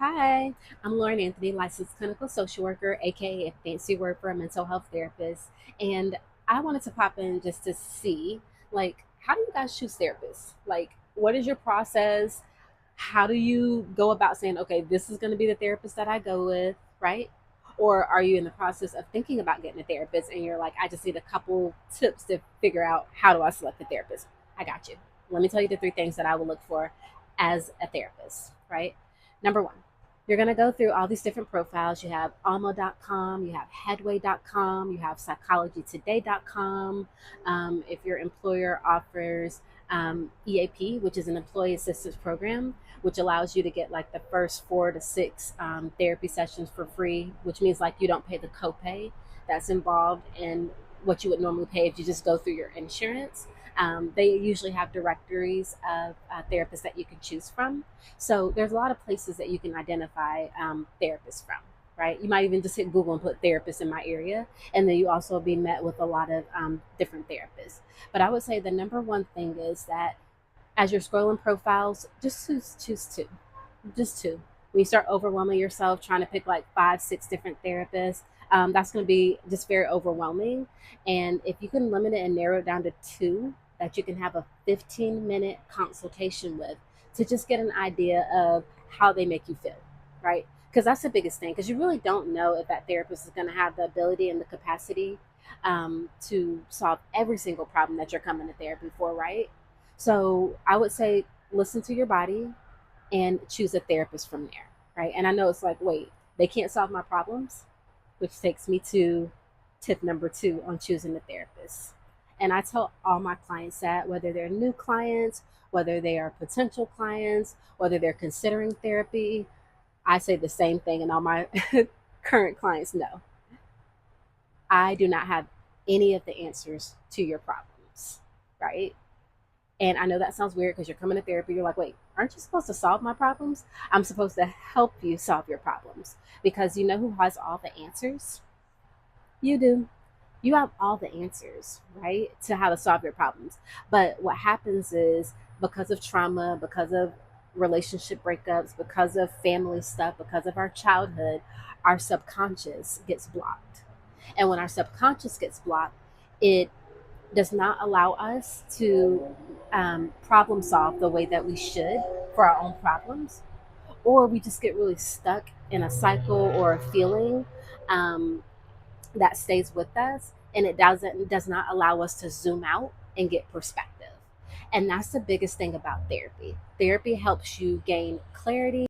Hi, I'm Lauren Anthony, licensed clinical social worker, aka a fancy word for a mental health therapist. And I wanted to pop in just to see, how do you guys choose therapists? What is your process? How do you go about saying, okay, this is going to be the therapist that I go with, right? Or are you in the process of thinking about getting a therapist and you're like, I just need a couple tips to figure out how do I select a therapist? I got you. Let me tell you the three things that I will look for as a therapist, right? Number one, you're going to go through all these different profiles. You have alma.com, you have headway.com, you have psychologytoday.com. If your employer offers EAP, which is an employee assistance program, which allows you to get like the first 4 to 6 therapy sessions for free, which means like you don't pay the copay that's involved in what you would normally pay if you just go through your insurance. They usually have directories of therapists that you can choose from. So there's a lot of places that you can identify therapists from, right? You might even just hit Google and put therapists in my area, and then you also be met with a lot of different therapists. But I would say the number one thing is that as you're scrolling profiles, just choose two, just two. When you start overwhelming yourself trying to pick like 5, 6 different therapists, that's going to be just very overwhelming. And if you can limit it and narrow it down to two that you can have a 15-minute consultation with to just get an idea of how they make you feel, right? Because that's the biggest thing, because you really don't know if that therapist is going to have the ability and the capacity to solve every single problem that you're coming to therapy for, right? So I would say listen to your body and choose a therapist from there, right? And I know it's like, wait, they can't solve my problems, which takes me to tip number two on choosing a therapist. And I tell all my clients that whether they're new clients, whether they are potential clients, whether they're considering therapy, I say the same thing, and all my current clients know I do not have any of the answers to your problems, right? And I know that sounds weird because you're coming to therapy. You're like, wait, aren't you supposed to solve my problems? I'm supposed to help you solve your problems because you know who has all the answers? You do. You have all the answers, right, to how to solve your problems. But what happens is because of trauma, because of relationship breakups, because of family stuff, because of our childhood, our subconscious gets blocked. And when our subconscious gets blocked, it does not allow us to problem solve the way that we should for our own problems, or we just get really stuck in a cycle or a feeling um, that stays with us, and does not allow us to zoom out and get perspective. And that's the biggest thing about therapy. Therapy helps you gain clarity